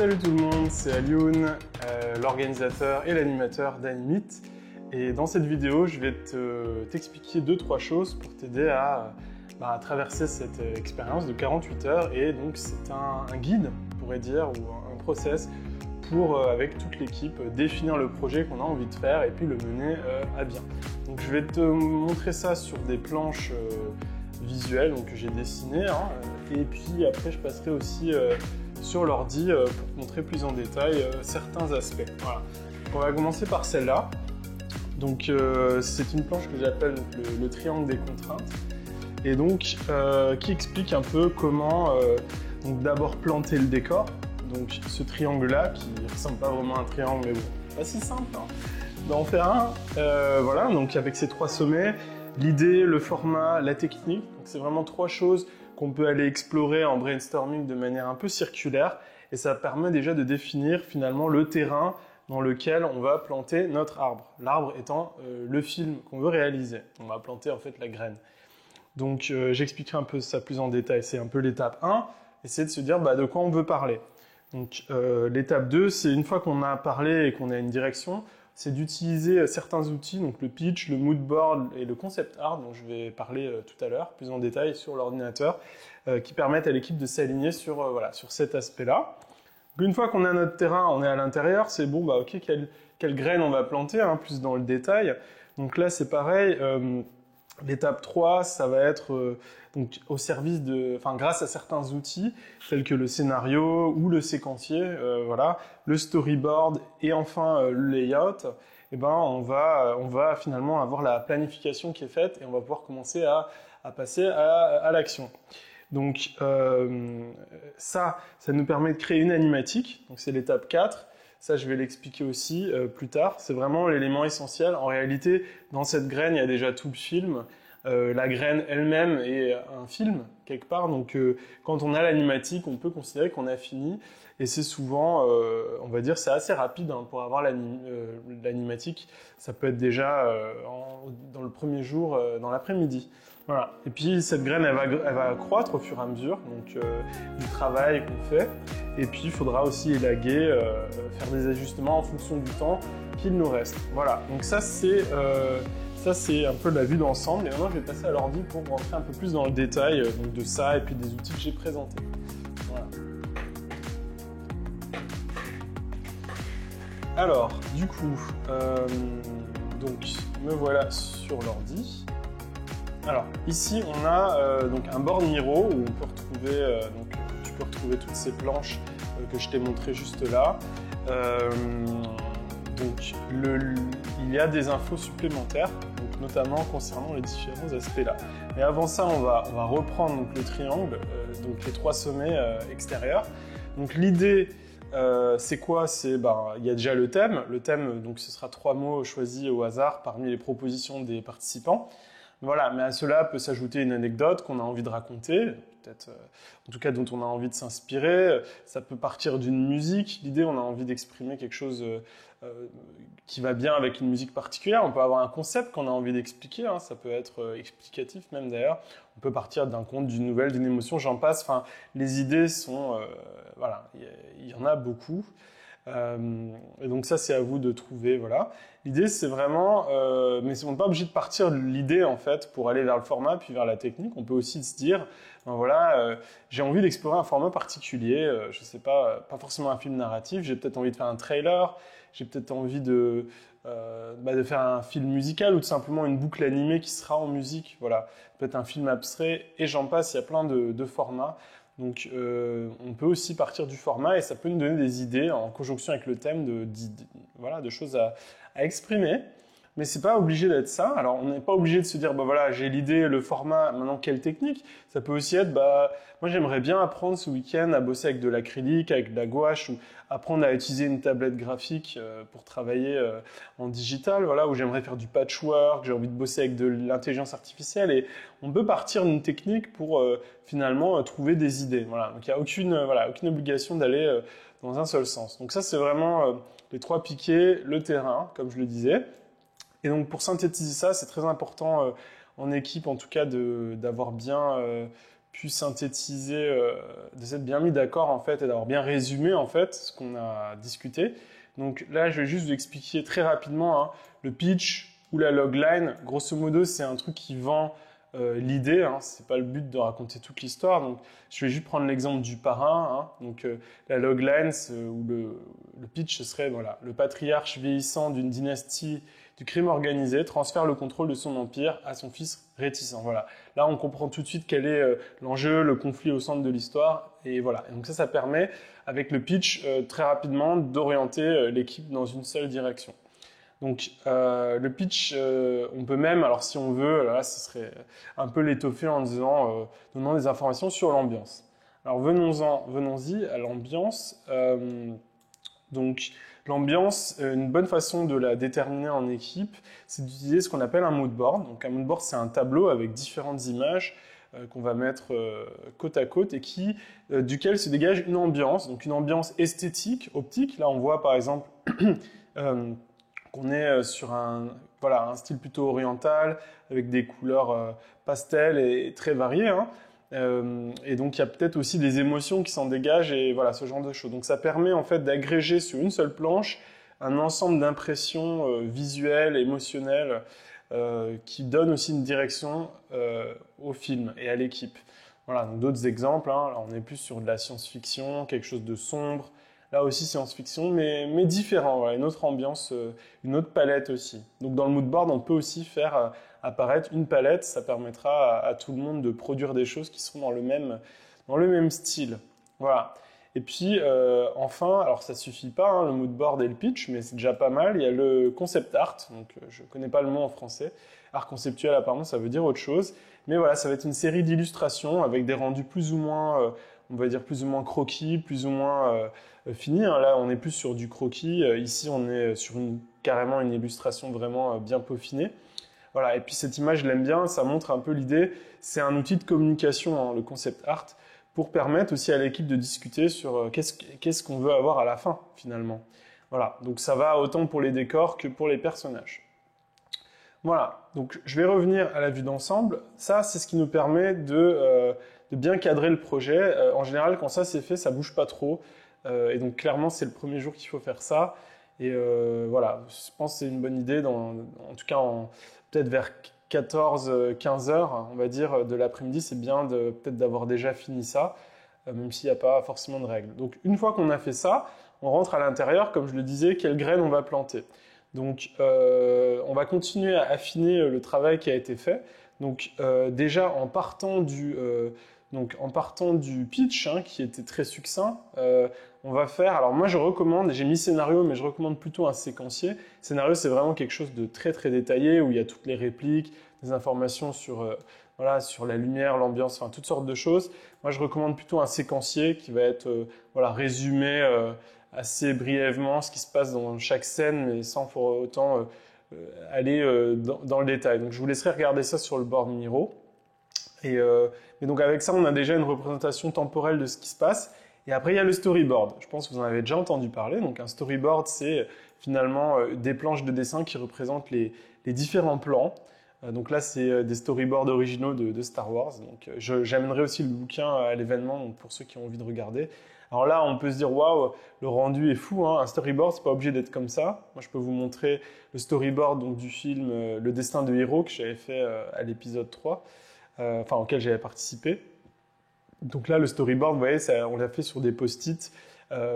Salut tout le monde, c'est Alioun, l'organisateur et l'animateur d'Animit. Et dans cette vidéo, je vais t'expliquer 2-3 choses pour t'aider à traverser cette expérience de 48 heures. Et donc c'est un guide, on pourrait dire, ou un process pour, avec toute l'équipe, définir le projet qu'on a envie de faire et puis le mener à bien. Donc je vais te montrer ça sur des planches visuelles que j'ai dessinées, et puis après je passerai aussi sur l'ordi pour te montrer plus en détail certains aspects. Voilà. Donc, on va commencer par celle-là. Donc c'est une planche que j'appelle le triangle des contraintes, et donc qui explique un peu comment d'abord planter le décor. Donc ce triangle-là, qui ressemble pas vraiment à un triangle, mais bon, pas si simple d'en faire un. Voilà, donc avec ces 3 sommets, l'idée, le format, la technique. C'est vraiment 3 choses qu'on peut aller explorer en brainstorming de manière un peu circulaire, et ça permet déjà de définir finalement le terrain dans lequel on va planter notre arbre. L'arbre étant le film qu'on veut réaliser. On va planter en fait la graine. Donc j'expliquerai un peu ça plus en détail. C'est un peu l'étape 1, essayer de se dire de quoi on veut parler. Donc l'étape 2, c'est une fois qu'on a parlé et qu'on a une direction, c'est d'utiliser certains outils, donc le pitch, le mood board et le concept art, dont je vais parler tout à l'heure, plus en détail sur l'ordinateur, qui permettent à l'équipe de s'aligner sur cet aspect-là. Une fois qu'on a notre terrain, on est à l'intérieur, c'est bon, ok, quelle graine on va planter, plus dans le détail. Donc là, c'est pareil. L'étape 3, ça va être donc au service grâce à certains outils tels que le scénario ou le séquencier, le storyboard et enfin le layout. On va finalement avoir la planification qui est faite et on va pouvoir commencer à passer à l'action. Donc ça nous permet de créer une animatique. Donc c'est l'étape 4. Ça, je vais l'expliquer aussi plus tard. C'est vraiment l'élément essentiel. En réalité, dans cette graine, il y a déjà tout le film. La graine elle-même est un film, quelque part. Donc, quand on a l'animatique, on peut considérer qu'on a fini. Et c'est souvent, on va dire, c'est assez rapide pour avoir l'animatique. Ça peut être déjà dans le premier jour, dans l'après-midi. Voilà. Et puis, cette graine, elle va croître au fur et à mesure, donc du travail qu'on fait. Et puis, il faudra aussi élaguer, faire des ajustements en fonction du temps qu'il nous reste. Voilà. Donc ça, c'est un peu la vue d'ensemble. Et maintenant, je vais passer à l'ordi pour rentrer un peu plus dans le détail de ça et puis des outils que j'ai présentés. Voilà. Alors, du coup, me voilà sur l'ordi. Alors, ici, on a un board Miro où on peut retrouver, tu peux retrouver toutes ces planches que je t'ai montrées juste là. Il y a des infos supplémentaires, notamment concernant les différents aspects là. Mais avant ça, on va reprendre le triangle, les 3 sommets extérieurs. Donc l'idée, c'est quoi? Il y a déjà le thème. Le thème, ce sera 3 mots choisis au hasard parmi les propositions des participants. Voilà, mais à cela peut s'ajouter une anecdote qu'on a envie de raconter, peut-être, en tout cas dont on a envie de s'inspirer. Ça peut partir d'une musique. L'idée, on a envie d'exprimer quelque chose qui va bien avec une musique particulière. On peut avoir un concept qu'on a envie d'expliquer. Ça peut être explicatif même d'ailleurs. On peut partir d'un conte, d'une nouvelle, d'une émotion, j'en passe. Enfin, les idées sont, il y en a beaucoup. Et donc ça, c'est à vous de trouver. Voilà. L'idée, c'est vraiment, mais on n'est pas obligé de partir de l'idée en fait pour aller vers le format puis vers la technique. On peut aussi se dire, j'ai envie d'explorer un format particulier. Je sais pas forcément un film narratif. J'ai peut-être envie de faire un trailer. J'ai peut-être envie de faire un film musical ou tout simplement une boucle animée qui sera en musique. Voilà, peut-être un film abstrait et j'en passe. Il y a plein de formats. Donc, on peut aussi partir du format et ça peut nous donner des idées en conjonction avec le thème de choses à exprimer. Mais c'est pas obligé d'être ça. Alors, on n'est pas obligé de se dire, j'ai l'idée, le format, maintenant quelle technique? Ça peut aussi être, moi j'aimerais bien apprendre ce week-end à bosser avec de l'acrylique, avec de la gouache, ou apprendre à utiliser une tablette graphique pour travailler en digital, où j'aimerais faire du patchwork, j'ai envie de bosser avec de l'intelligence artificielle. Et on peut partir d'une technique pour finalement trouver des idées. Voilà. Donc il n'y a aucune obligation d'aller dans un seul sens. Donc ça, c'est vraiment les 3 piquets, le terrain, comme je le disais. Et donc pour synthétiser ça, c'est très important en équipe en tout cas d'avoir bien pu synthétiser, de s'être bien mis d'accord en fait et d'avoir bien résumé en fait ce qu'on a discuté. Donc là, je vais juste vous expliquer très rapidement hein, le pitch ou la logline. Grosso modo, c'est un truc qui vend l'idée. Hein, c'est pas le but de raconter toute l'histoire. Donc, je vais juste prendre l'exemple du parrain. Hein, donc, la logline ou le pitch, ce serait voilà, le patriarche vieillissant d'une dynastie du crime organisé transfère le contrôle de son empire à son fils réticent. Voilà. Là, on comprend tout de suite quel est l'enjeu, le conflit au centre de l'histoire. Et voilà. Et donc ça permet, avec le pitch, très rapidement, d'orienter l'équipe dans une seule direction. Donc, le pitch, on peut même, alors si on veut, là, ce serait un peu l'étoffer en donnant des informations sur l'ambiance. Alors, venons-y à l'ambiance. Donc, l'ambiance, une bonne façon de la déterminer en équipe, c'est d'utiliser ce qu'on appelle un mood board. Donc, un mood board, c'est un tableau avec différentes images qu'on va mettre côte à côte et duquel se dégage une ambiance. Donc, une ambiance esthétique, optique. Là, on voit par exemple qu'on est sur un style plutôt oriental, avec des couleurs pastel et très variées. Hein. Et donc, il y a peut-être aussi des émotions qui s'en dégagent et voilà, ce genre de choses. Donc, ça permet en fait d'agréger sur une seule planche un ensemble d'impressions visuelles, émotionnelles, qui donnent aussi une direction au film et à l'équipe. Voilà, donc d'autres exemples, hein. Là, on est plus sur de la science-fiction, quelque chose de sombre. Là aussi science-fiction, mais différent, voilà, une autre ambiance, une autre palette aussi. Donc dans le mood board, on peut aussi faire apparaître une palette, ça permettra à tout le monde de produire des choses qui seront dans le même style. Voilà. Et puis enfin, alors ça suffit pas, hein, le mood board et le pitch, mais c'est déjà pas mal, il y a le concept art, donc je connais pas le mot en français. Art conceptuel apparemment ça veut dire autre chose, mais voilà, ça va être une série d'illustrations avec des rendus plus ou moins, on va dire plus ou moins croquis, plus ou moins fini. Hein. Là, on est plus sur du croquis. Ici, on est sur carrément une illustration vraiment bien peaufinée. Voilà. Et puis cette image, je l'aime bien. Ça montre un peu l'idée. C'est un outil de communication, hein, le concept art, pour permettre aussi à l'équipe de discuter sur qu'est-ce qu'on veut avoir à la fin, finalement. Voilà. Donc ça va autant pour les décors que pour les personnages. Voilà. Donc je vais revenir à la vue d'ensemble. Ça, c'est ce qui nous permet de bien cadrer le projet. En général, quand ça c'est fait, ça bouge pas trop. Et donc clairement, c'est le premier jour qu'il faut faire ça. Et voilà, je pense que c'est une bonne idée, en tout cas peut-être vers 14-15 heures, on va dire, de l'après-midi, c'est bien peut-être d'avoir déjà fini ça, même s'il n'y a pas forcément de règles. Donc une fois qu'on a fait ça, on rentre à l'intérieur, comme je le disais, quelles graines on va planter. Donc on va continuer à affiner le travail qui a été fait. Donc déjà en partant du pitch, hein, qui était très succinct, on va faire, alors moi je recommande, j'ai mis scénario, mais je recommande plutôt un séquencier. Scénario, c'est vraiment quelque chose de très très détaillé, où il y a toutes les répliques, des informations sur la lumière, l'ambiance, enfin toutes sortes de choses. Moi je recommande plutôt un séquencier qui va être résumé assez brièvement ce qui se passe dans chaque scène, mais sans pour autant aller dans le détail. Donc je vous laisserai regarder ça sur le board Miro. Et donc avec ça, on a déjà une représentation temporelle de ce qui se passe. Et après, il y a le storyboard. Je pense que vous en avez déjà entendu parler. Donc un storyboard, c'est finalement des planches de dessin qui représentent les différents plans. Donc là, c'est des storyboards originaux de Star Wars. Donc j'amènerai aussi le bouquin à l'événement pour ceux qui ont envie de regarder. Alors là, on peut se dire, waouh, le rendu est fou, hein. Un storyboard, c'est pas obligé d'être comme ça. Moi, je peux vous montrer le storyboard donc, du film Le Destin de Héros que j'avais fait à l'épisode 3. Auquel j'avais participé. Donc là, le storyboard, vous voyez, on l'a fait sur des post-it.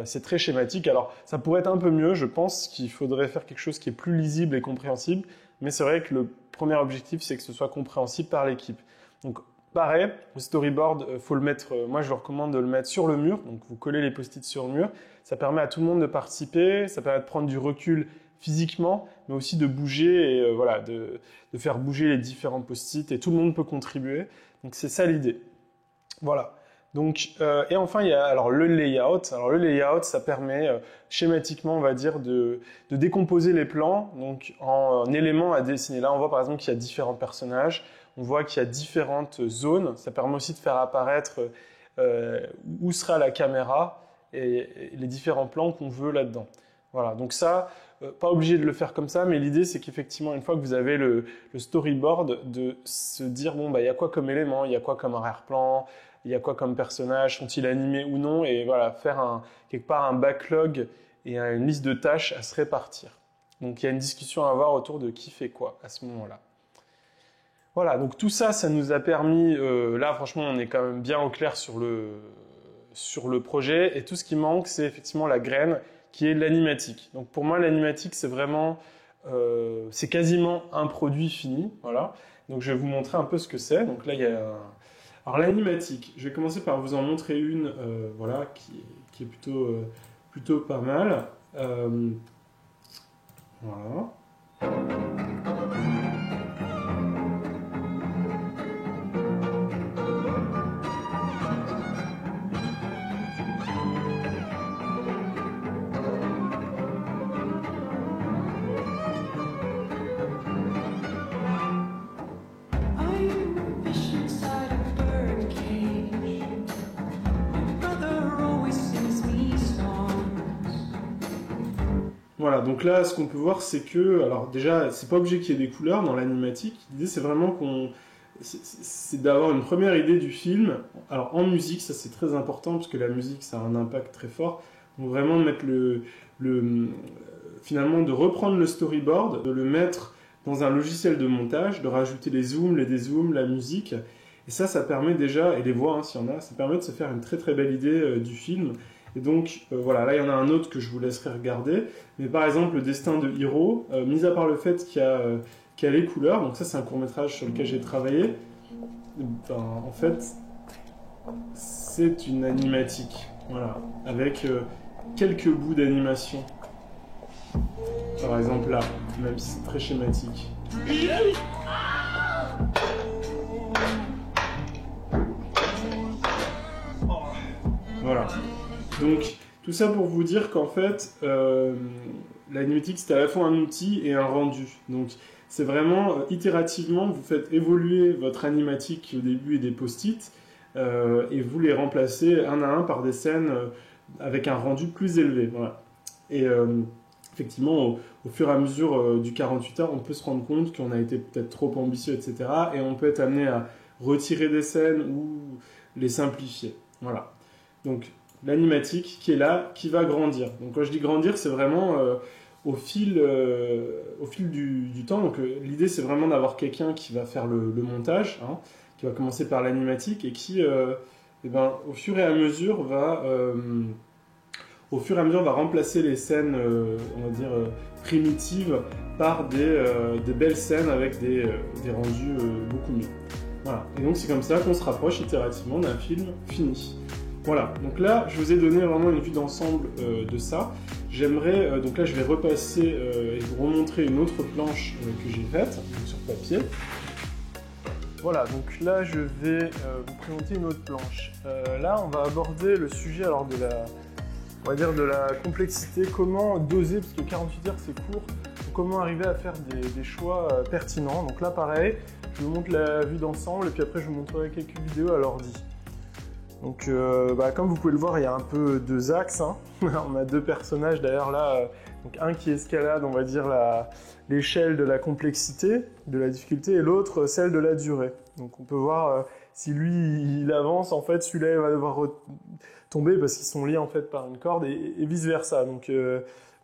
C'est très schématique. Alors, ça pourrait être un peu mieux. Je pense qu'il faudrait faire quelque chose qui est plus lisible et compréhensible. Mais c'est vrai que le premier objectif, c'est que ce soit compréhensible par l'équipe. Donc, pareil, le storyboard, faut le mettre. Moi, je vous recommande de le mettre sur le mur. Donc, vous collez les post-it sur le mur. Ça permet à tout le monde de participer. Ça permet de prendre du recul physiquement, mais aussi de bouger et de faire bouger les différents post-it et tout le monde peut contribuer. Donc c'est ça l'idée. Voilà. Donc et enfin il y a alors le layout. Alors le layout, ça permet schématiquement, on va dire, de décomposer les plans donc en éléments à dessiner. Là, on voit par exemple qu'il y a différents personnages. On voit qu'il y a différentes zones. Ça permet aussi de faire apparaître où sera la caméra et les différents plans qu'on veut là-dedans. Voilà, donc ça, pas obligé de le faire comme ça, mais l'idée c'est qu'effectivement, une fois que vous avez le storyboard, de se dire, bon, bah, il y a quoi comme élément, il y a quoi comme arrière-plan, il y a quoi comme personnage, sont-ils animés ou non, et voilà, faire quelque part un backlog et une liste de tâches à se répartir. Donc il y a une discussion à avoir autour de qui fait quoi à ce moment-là. Voilà, donc tout ça, ça nous a permis, là franchement on est quand même bien au clair sur le projet, et tout ce qui manque c'est effectivement la graine qui est l'animatique. Donc pour moi l'animatique c'est vraiment, c'est quasiment un produit fini, voilà. Donc je vais vous montrer un peu ce que c'est. Donc là il y a alors l'animatique, je vais commencer par vous en montrer une, voilà, qui est plutôt pas mal. Voilà. Voilà, donc là, ce qu'on peut voir, c'est que, alors déjà, c'est pas obligé qu'il y ait des couleurs dans l'animatique. L'idée, c'est vraiment c'est d'avoir une première idée du film. Alors en musique, ça c'est très important parce que la musique, ça a un impact très fort. Donc vraiment de mettre finalement de reprendre le storyboard, de le mettre dans un logiciel de montage, de rajouter les zooms, les dézooms, la musique. Et ça permet déjà, et les voix, hein, s'il y en a, ça permet de se faire une très très belle idée du film. Et donc, voilà, là, il y en a un autre que je vous laisserai regarder. Mais par exemple, le destin de Hiro, mis à part le fait qu'il y a les couleurs, donc ça, c'est un court-métrage sur lequel j'ai travaillé, ben, en fait, c'est une animatique, voilà, avec quelques bouts d'animation. Par exemple, là, même si c'est très schématique. Voilà. Donc, tout ça pour vous dire qu'en fait, l'animatique, c'est à la fois un outil et un rendu. Donc, c'est vraiment, itérativement, vous faites évoluer votre animatique au début et des post-it, et vous les remplacez un à un par des scènes avec un rendu plus élevé. Voilà. Et effectivement, au fur et à mesure du 48 heures, on peut se rendre compte qu'on a été peut-être trop ambitieux, etc. Et on peut être amené à retirer des scènes ou les simplifier. Voilà. Donc, l'animatique qui est là, qui va grandir. Donc quand je dis grandir, c'est vraiment au fil du temps. Donc l'idée, c'est vraiment d'avoir quelqu'un qui va faire le montage, hein, qui va commencer par l'animatique et qui, eh ben, au fur et à mesure va remplacer les scènes, on va dire, primitives par des belles scènes avec des rendus beaucoup mieux. Voilà. Et donc c'est comme ça qu'on se rapproche itérativement d'un film fini. Voilà, donc là, je vous ai donné vraiment une vue d'ensemble de ça. J'aimerais, donc là, je vais repasser et vous remontrer une autre planche que j'ai faite sur papier. Voilà, donc là, je vais vous présenter une autre planche. Là, on va aborder le sujet alors on va dire de la complexité, comment doser, parce que 48 heures, c'est court, comment arriver à faire des choix pertinents. Donc là, pareil, je vous montre la vue d'ensemble et puis après, je vous montrerai quelques vidéos à l'ordi. Donc, comme vous pouvez le voir, il y a un peu deux axes. Hein. On a deux personnages d'ailleurs là. Donc un qui escalade, on va dire, l'échelle de la complexité, de la difficulté, et l'autre celle de la durée. Donc on peut voir si lui il avance, en fait, celui-là il va devoir tomber parce qu'ils sont liés en fait par une corde et vice versa. Donc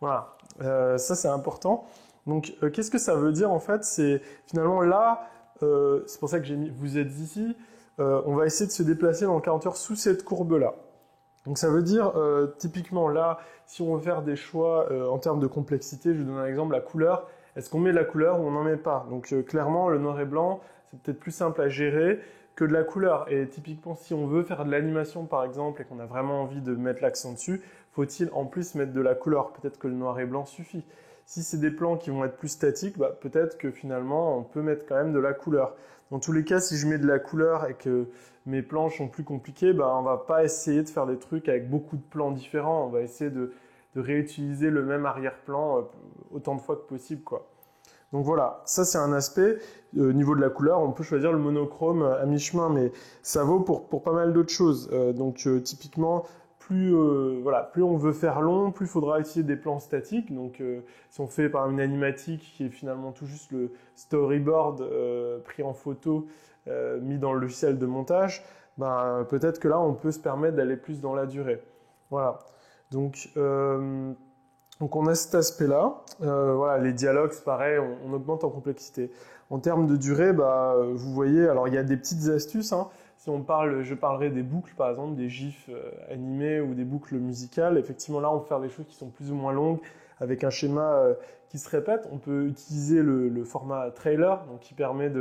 voilà, ça c'est important. Donc qu'est-ce que ça veut dire en fait? C'est finalement là, c'est pour ça que vous êtes ici. On va essayer de se déplacer dans le 40 heures sous cette courbe-là. Donc ça veut dire, typiquement là, si on veut faire des choix en termes de complexité, je vous donne un exemple, la couleur, est-ce qu'on met de la couleur ou on n'en met pas? Donc clairement, le noir et blanc, c'est peut-être plus simple à gérer que de la couleur. Et typiquement, si on veut faire de l'animation par exemple et qu'on a vraiment envie de mettre l'accent dessus, faut-il en plus mettre de la couleur? Peut-être que le noir et blanc suffit. Si c'est des plans qui vont être plus statiques, peut-être que finalement, on peut mettre quand même de la couleur. Dans tous les cas, si je mets de la couleur et que mes planches sont plus compliquées, on va pas essayer de faire des trucs avec beaucoup de plans différents. On va essayer de réutiliser le même arrière-plan autant de fois que possible, quoi. Donc voilà, ça c'est un aspect. Au niveau de la couleur, on peut choisir le monochrome à mi-chemin, mais ça vaut pour pas mal d'autres choses. Typiquement, plus on veut faire long, plus il faudra utiliser des plans statiques. Donc, si on fait par une animatique qui est finalement tout juste le storyboard pris en photo, mis dans le logiciel de montage, peut-être que là, on peut se permettre d'aller plus dans la durée. Voilà. Donc on a cet aspect-là. Voilà, les dialogues, c'est pareil, on augmente en complexité. En termes de durée, vous voyez, alors il y a des petites astuces, hein. Si je parlerai des boucles, par exemple, des gifs animés ou des boucles musicales. Effectivement, là, on peut faire des choses qui sont plus ou moins longues, avec un schéma qui se répète. On peut utiliser le format trailer, donc qui permet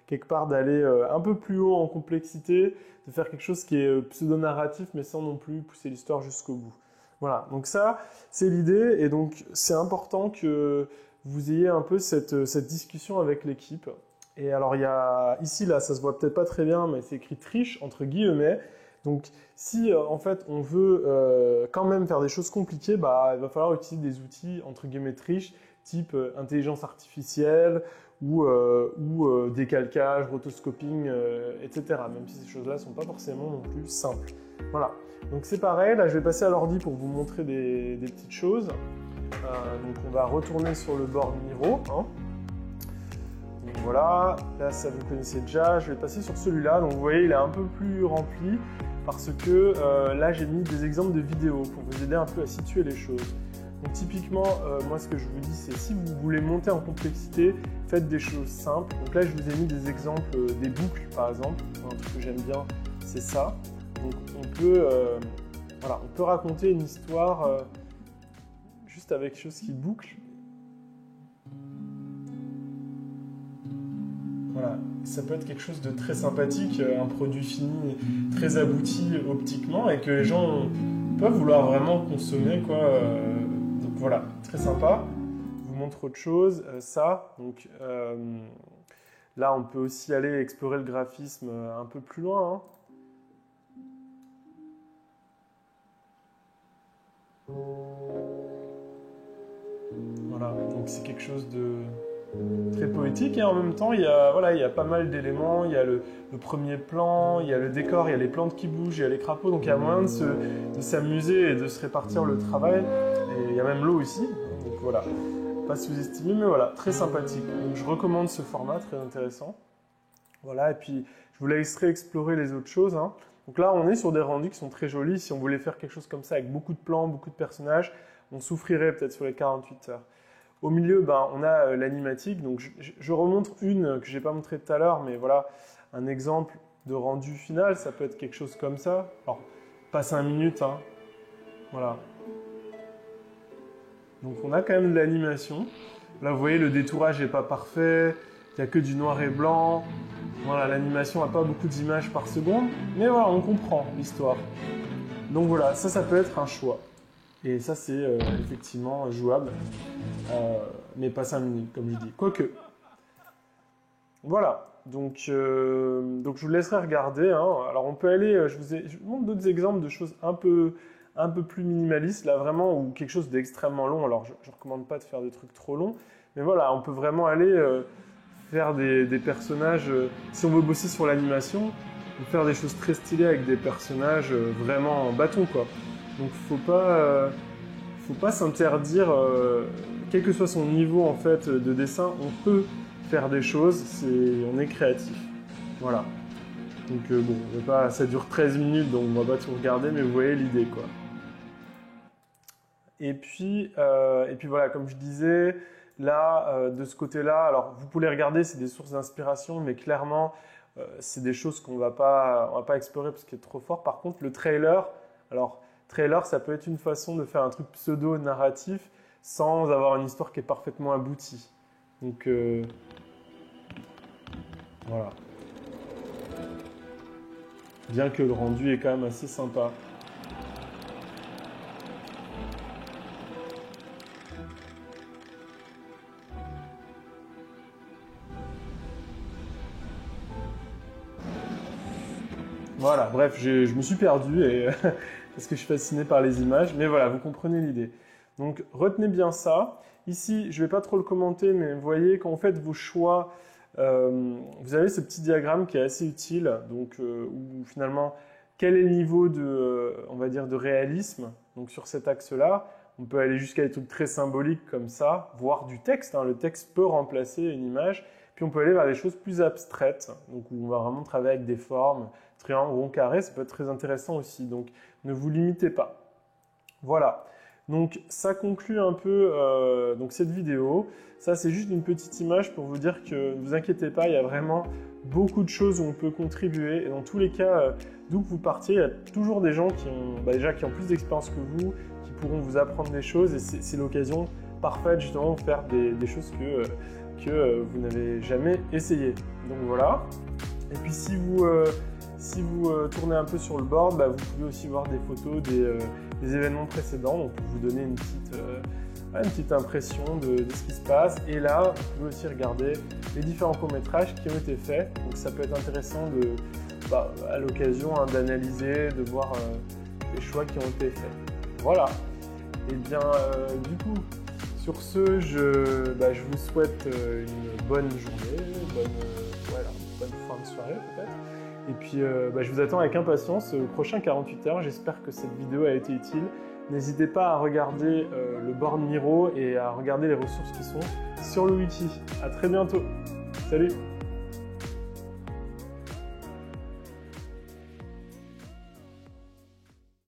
quelque part d'aller un peu plus haut en complexité, de faire quelque chose qui est pseudo-narratif, mais sans non plus pousser l'histoire jusqu'au bout. Voilà, donc ça, c'est l'idée, et donc c'est important que vous ayez un peu cette discussion avec l'équipe. Et alors, il y a ici, là, ça se voit peut-être pas très bien, mais c'est écrit triche entre guillemets. Donc, si en fait on veut quand même faire des choses compliquées, il va falloir utiliser des outils entre guillemets triche, type intelligence artificielle ou décalcage, rotoscoping, etc. Même si ces choses-là ne sont pas forcément non plus simples. Voilà. Donc c'est pareil. Là, je vais passer à l'ordi pour vous montrer des petites choses. Donc on va retourner sur le board Miro. Hein. Donc voilà, là ça vous connaissez déjà, je vais passer sur celui-là, donc vous voyez il est un peu plus rempli parce que là j'ai mis des exemples de vidéos pour vous aider un peu à situer les choses. Donc typiquement, moi ce que je vous dis c'est si vous voulez monter en complexité, faites des choses simples. Donc là je vous ai mis des exemples, des boucles par exemple, un truc que j'aime bien c'est ça. Donc on peut raconter une histoire juste avec quelque chose qui boucle. Voilà, ça peut être quelque chose de très sympathique, un produit fini très abouti optiquement et que les gens peuvent vouloir vraiment consommer, quoi. Donc voilà, très sympa. Je vous montre autre chose, ça. Donc là, on peut aussi aller explorer le graphisme un peu plus loin. Hein. Voilà, donc c'est quelque chose de très poétique et en même temps il y a pas mal d'éléments, il y a le premier plan, il y a le décor, il y a les plantes qui bougent, il y a les crapauds, donc il y a moyen de s'amuser et de se répartir le travail et il y a même l'eau ici, donc voilà, pas sous-estimé mais voilà, très sympathique, donc je recommande ce format, très intéressant. Voilà, et puis je vous laisserai explorer les autres choses, hein. Donc là on est sur des rendus qui sont très jolis, si on voulait faire quelque chose comme ça avec beaucoup de plans, beaucoup de personnages, on souffrirait peut-être sur les 48 heures. Au milieu, on a l'animatique. Donc, je remontre une que je n'ai pas montrée tout à l'heure, mais voilà, un exemple de rendu final. Ça peut être quelque chose comme ça. Alors, pas 5 minutes, hein. Voilà. Donc, on a quand même de l'animation. Là, vous voyez, le détourage n'est pas parfait. Il n'y a que du noir et blanc. Voilà, l'animation n'a pas beaucoup d'images par seconde. Mais voilà, on comprend l'histoire. Donc voilà, ça peut être un choix. Et ça, c'est effectivement jouable, mais pas 5 minutes, comme je dis. Quoique. Voilà, donc je vous laisserai regarder. Hein. Alors, on peut aller, je vous montre d'autres exemples de choses un peu plus minimalistes, là, vraiment, ou quelque chose d'extrêmement long. Alors, je ne recommande pas de faire des trucs trop longs, mais voilà, on peut vraiment aller faire des personnages. Si on veut bosser sur l'animation, on peut faire des choses très stylées avec des personnages vraiment en bâton, quoi. Donc faut pas s'interdire, quel que soit son niveau en fait de dessin, on peut faire des choses, on est créatif. Voilà. Donc bon, ça dure 13 minutes, donc on va pas tout regarder, mais vous voyez l'idée, quoi. Et puis voilà, comme je disais, là, de ce côté-là, alors vous pouvez regarder, c'est des sources d'inspiration, mais clairement, c'est des choses qu'on va pas explorer parce qu'il est trop fort. Par contre, le trailer, trailer, ça peut être une façon de faire un truc pseudo-narratif sans avoir une histoire qui est parfaitement aboutie. Donc, voilà. Bien que le rendu est quand même assez sympa. Voilà, bref, je me suis perdu parce que je suis fasciné par les images, mais voilà, vous comprenez l'idée. Donc, retenez bien ça. Ici, je ne vais pas trop le commenter, mais vous voyez, quand vous faites vos choix, vous avez ce petit diagramme qui est assez utile, donc, où finalement, quel est le niveau on va dire, de réalisme, donc sur cet axe-là. On peut aller jusqu'à des trucs très symboliques comme ça, voire du texte. Le texte peut remplacer une image. Puis on peut aller vers des choses plus abstraites, donc où on va vraiment travailler avec des formes, triangle, rond, carré. Ça peut être très intéressant aussi. Donc ne vous limitez pas. Voilà. Donc ça conclut un peu donc cette vidéo. Ça c'est juste une petite image pour vous dire que ne vous inquiétez pas, il y a vraiment beaucoup de choses où on peut contribuer. Et dans tous les cas, d'où que vous partiez, il y a toujours des gens qui ont, déjà, qui ont plus d'expérience que vous, qui pourront vous apprendre des choses. Et c'est l'occasion parfaite justement de faire des choses que vous n'avez jamais essayé. Donc voilà. Et puis si vous tournez un peu sur le board, vous pouvez aussi voir des photos des événements précédents, donc pour vous donner une petite impression de ce qui se passe. Et là, vous pouvez aussi regarder les différents courts-métrages qui ont été faits. Donc ça peut être intéressant à l'occasion d'analyser, de voir les choix qui ont été faits. Voilà. Et bien, du coup, sur ce, je vous souhaite une bonne journée, bonne fin de soirée peut-être. Et puis, je vous attends avec impatience au prochain 48 heures. J'espère que cette vidéo a été utile. N'hésitez pas à regarder le board Miro et à regarder les ressources qui sont sur le wiki. À très bientôt. Salut!